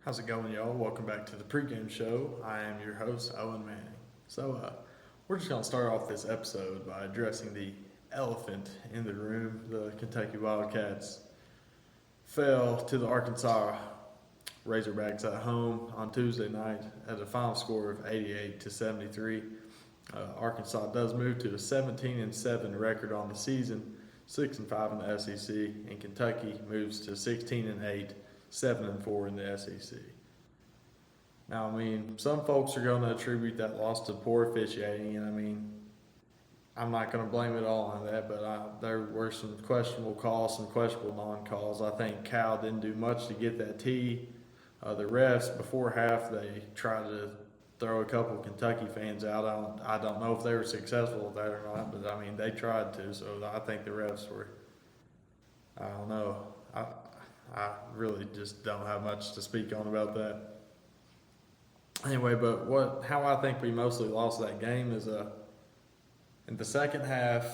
How's it going, y'all? Welcome back to the pregame show. I am your host, Owen Manning. We're just going to start off this episode by addressing the elephant in the room. The Kentucky Wildcats fell to the Arkansas Razorbacks at home on Tuesday night at a final score of 88-73. Arkansas does move to a 17-7 record on the season, 6-5 in the SEC, and Kentucky moves to 16-8. 7-4 in the SEC. Now, some folks are going to attribute that loss to poor officiating, and I'm not going to blame it all on that, but there were some questionable calls, some questionable non-calls. I think Cal didn't do much to get that tee. The refs, before half, they tried to throw a couple of Kentucky fans out. I don't know if they were successful with that or not, but they tried to, so I think the refs were, I don't know. I really just don't have much to speak on about that. Anyway, but how I think we mostly lost that game is in the second half,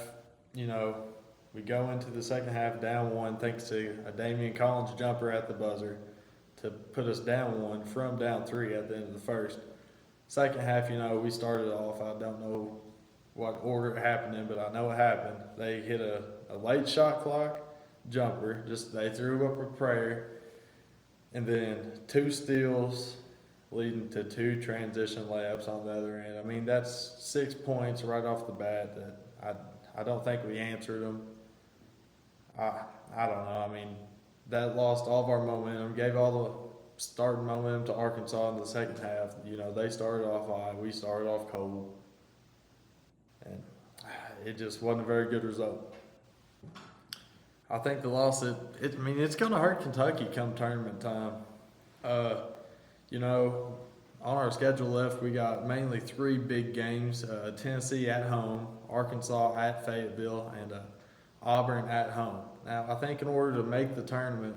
we go into the second half down one thanks to a Damian Collins jumper at the buzzer to put us down one from down three at the end of the first. Second half, we started off, I don't know what order it happened in, but I know it happened. They hit a late shot clock jumper, just they threw up a prayer, and then two steals leading to two transition layups on the other end. That's 6 points right off the bat that I don't think we answered them. I don't know. That lost all of our momentum, gave all the starting momentum to Arkansas in the second half. They started off high, we started off cold, and it just wasn't a very good result. I think the loss, it's going to hurt Kentucky come tournament time. On our schedule left, we got mainly three big games: Tennessee at home, Arkansas at Fayetteville, and Auburn at home. Now, I think in order to make the tournament,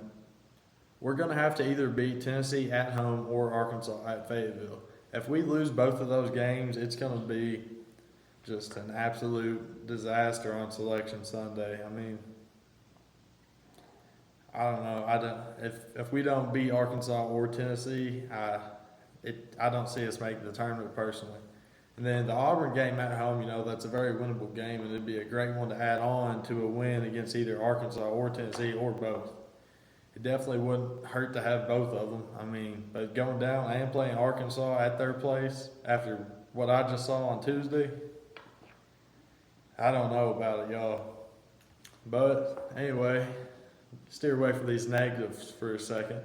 we're going to have to either beat Tennessee at home or Arkansas at Fayetteville. If we lose both of those games, it's going to be just an absolute disaster on Selection Sunday. I don't know. If we don't beat Arkansas or Tennessee, I don't see us making the tournament personally. And then the Auburn game at home, that's a very winnable game, and it'd be a great one to add on to a win against either Arkansas or Tennessee or both. It definitely wouldn't hurt to have both of them. But going down and playing Arkansas at their place after what I just saw on Tuesday, I don't know about it, y'all. But anyway, steer away from these negatives for a second.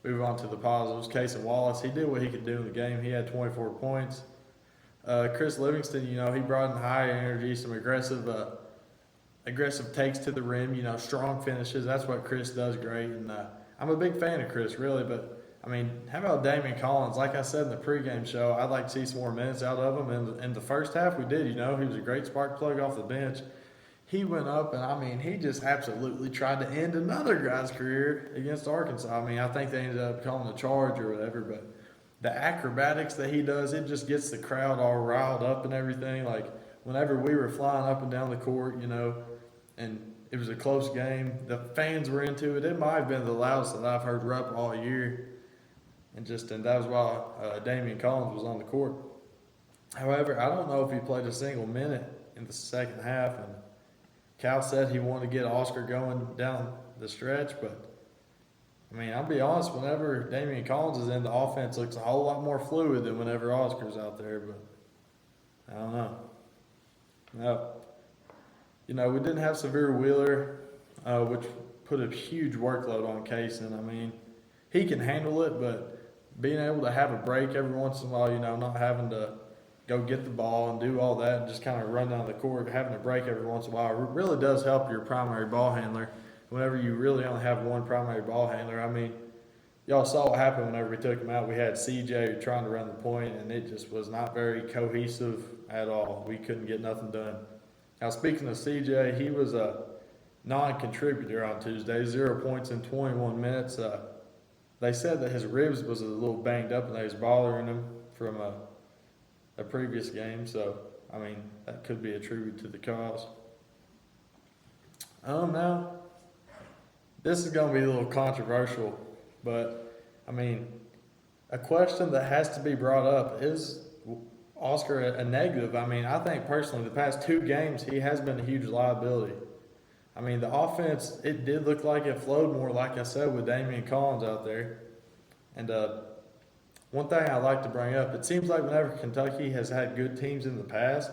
Move on to the positives. Casey Wallace, he did what he could do in the game. He had 24 points. Chris Livingston, he brought in high energy, some aggressive takes to the rim, strong finishes. That's what Chris does great. And I'm a big fan of Chris, really. But, how about Damian Collins? Like I said in the pregame show, I'd like to see some more minutes out of him. And in the first half, we did. He was a great spark plug off the bench. He went up and, he just absolutely tried to end another guy's career against Arkansas. I think they ended up calling a charge or whatever, but the acrobatics that he does, it just gets the crowd all riled up and everything. Like, whenever we were flying up and down the court, and it was a close game, the fans were into it. It might have been the loudest that I've heard Rupp all year. And that was while Damian Collins was on the court. However, I don't know if he played a single minute in the second half, and Cal said he wanted to get Oscar going down the stretch, but I'll be honest, whenever Damian Collins is in, the offense looks a whole lot more fluid than whenever Oscar's out there, but I don't know. No. We didn't have Severe Wheeler, which put a huge workload on Kaysen. He can handle it, but being able to have a break every once in a while, not having to go get the ball and do all that and just kind of run down the court, having a break every once in a while, it really does help your primary ball handler whenever you really only have one primary ball handler. Y'all saw what happened whenever we took him out. We had CJ trying to run the point, and it just was not very cohesive at all. We couldn't get nothing done. Now, speaking of CJ, he was a non-contributor on Tuesday, 0 points in 21 minutes. They said that his ribs was a little banged up and they was bothering him from a previous game, so that could be attributed to the cause. Now, this is going to be a little controversial, but A question that has to be brought up is Oscar a negative. I mean, I think personally, the past 2 games, he has been a huge liability. I mean, the offense, it did look like it flowed more, like I said, with Damian Collins out there. And one thing I like to bring up, it seems like whenever Kentucky has had good teams in the past,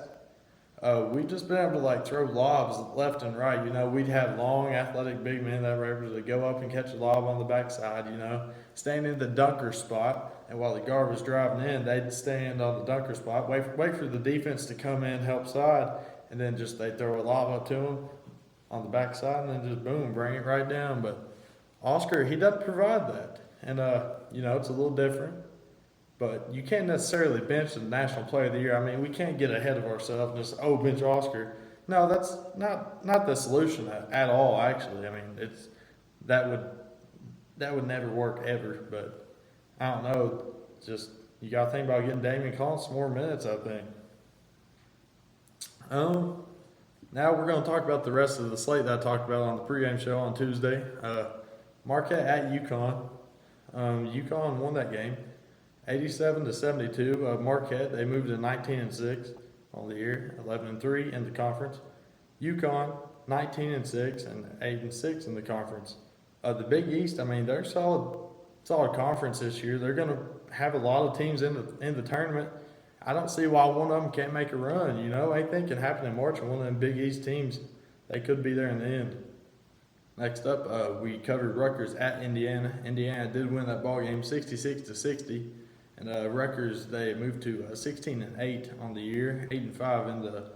we've just been able to like throw lobs left and right. You know, we'd have long, athletic big men that were able to go up and catch a lob on the backside. You know, stand in the dunker spot, and while the guard was driving in, they'd stand on the dunker spot, wait for the defense to come in, help side, and then just they throw a lob up to them on the backside, and then just boom, bring it right down. But Oscar, he doesn't provide that, and you know, it's a little different. But you can't necessarily bench the National Player of the Year. I mean, we can't get ahead of ourselves and just, bench Oscar. No, that's not the solution at all, actually. I mean, that would never work ever. But I don't know. Just you got to think about getting Damian Collins some more minutes, I think. Now we're going to talk about the rest of the slate that I talked about on the pregame show on Tuesday. Marquette at UConn. UConn won that game. 87-72. Marquette, they moved to 19-6 on the year, 11-3 in the conference. UConn, 19-6 and 8-6 in the conference. The Big East, I mean, they're solid conference this year. They're going to have a lot of teams in the tournament. I don't see why one of them can't make a run. You know, anything can happen in March, and one of them Big East teams, they could be there in the end. Next up, we covered Rutgers at Indiana. Indiana did win that ball game, 66-60. And Rutgers, they moved to 16-8 on the year, 8-5 in the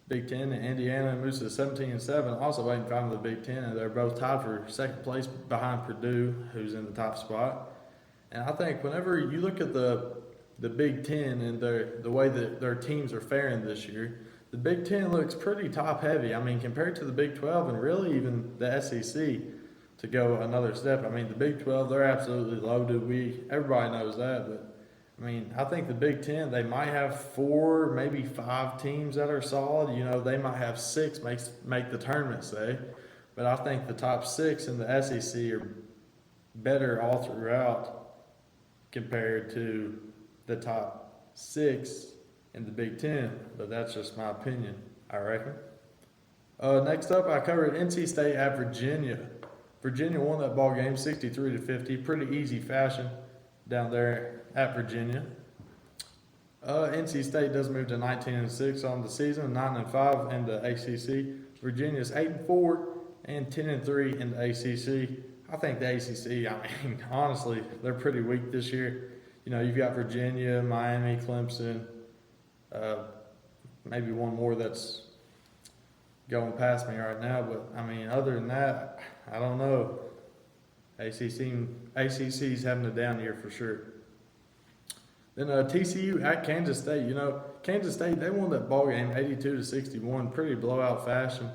Big Ten. And Indiana moves to 17-7, also 8-5 in the Big Ten. And they're both tied for second place behind Purdue, who's in the top spot. And I think whenever you look at the Big Ten and the way that their teams are faring this year, the Big Ten looks pretty top heavy. I mean, compared to the Big 12 and really even the SEC to go another step. I mean, the Big 12, they're absolutely loaded. Everybody knows that, but I mean, I think the Big Ten, they might have 4, maybe 5 teams that are solid. You know, they might have 6 make the tournament, say. But I think the top 6 in the SEC are better all throughout compared to the top 6 in the Big Ten. But that's just my opinion, I reckon. Next up, I covered NC State at Virginia. Virginia won that ball game 63-50, pretty easy fashion down there at Virginia. NC State does move to 19-6 on the season, 9-5 in the ACC. Virginia's 8-4 and 10-3 in the ACC. I think the ACC, I mean, honestly, they're pretty weak this year. You know, you've got Virginia, Miami, Clemson, maybe one more that's going past me right now. But I mean, other than that, I don't know. ACC's having a down year for sure. Then TCU at Kansas State. You know, Kansas State, they won that ball game 82-61, pretty blowout fashion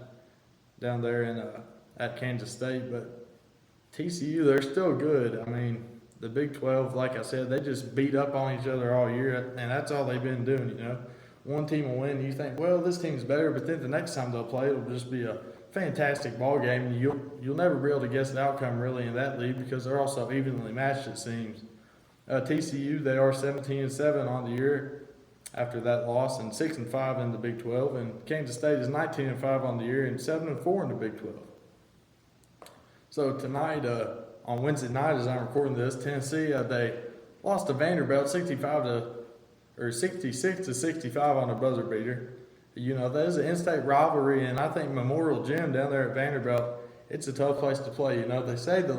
down there at Kansas State. But TCU, they're still good. I mean, the Big 12, like I said, they just beat up on each other all year, and that's all they've been doing, you know. One team will win, and you think, well, this team's better, but then the next time they'll play, it'll just be a fantastic ball game, and you'll never be able to guess the outcome really in that league because they're also evenly matched, it seems. TCU, they are 17-7 on the year after that loss, and 6-5 in the Big 12, and Kansas State is 19-5 on the year and 7-4 in the Big 12. So tonight, on Wednesday night, as I'm recording this, Tennessee, they lost to Vanderbilt 66-65 on a buzzer beater. You know, that is an in-state rivalry, and I think Memorial Gym down there at Vanderbilt, it's a tough place to play. You know, they say the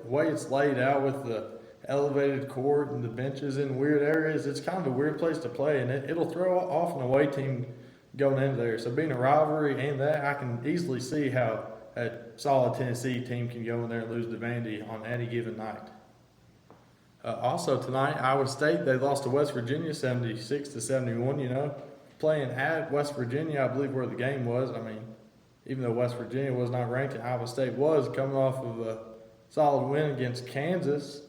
way it's laid out with the elevated court and the benches in weird areas, it's kind of a weird place to play, and it'll throw off an away team going into there. So being a rivalry and that, I can easily see how a solid Tennessee team can go in there and lose to Vandy on any given night. Also tonight, Iowa State, they lost to West Virginia 76-71, you know. Playing at West Virginia, I believe where the game was. I mean, even though West Virginia was not ranked, Iowa State was coming off of a solid win against Kansas.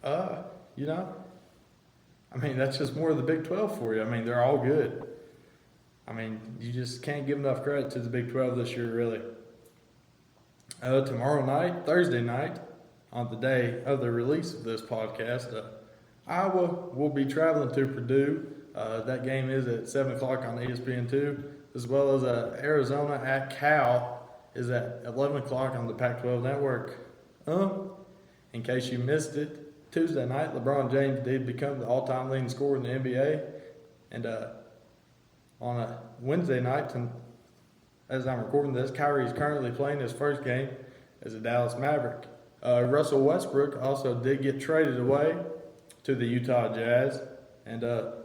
You know, I mean, that's just more of the Big 12 for you. I mean, they're all good. I mean, you just can't give enough credit to the Big 12 this year, really. Tomorrow night, Thursday night, on the day of the release of this podcast, Iowa will be traveling to Purdue. That game is at 7 o'clock on ESPN2, as well as Arizona at Cal is at 11 o'clock on the Pac-12 network. In case you missed it, Tuesday night, LeBron James did become the all-time leading scorer in the NBA. And on a Wednesday night, as I'm recording this, Kyrie is currently playing his first game as a Dallas Maverick. Russell Westbrook also did get traded away to the Utah Jazz. And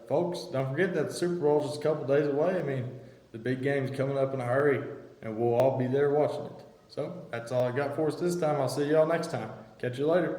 folks, don't forget that the Super Bowl is just a couple days away. I mean, the big game's coming up in a hurry, and we'll all be there watching it. So that's all I got for us this time. I'll see y'all next time. Catch you later.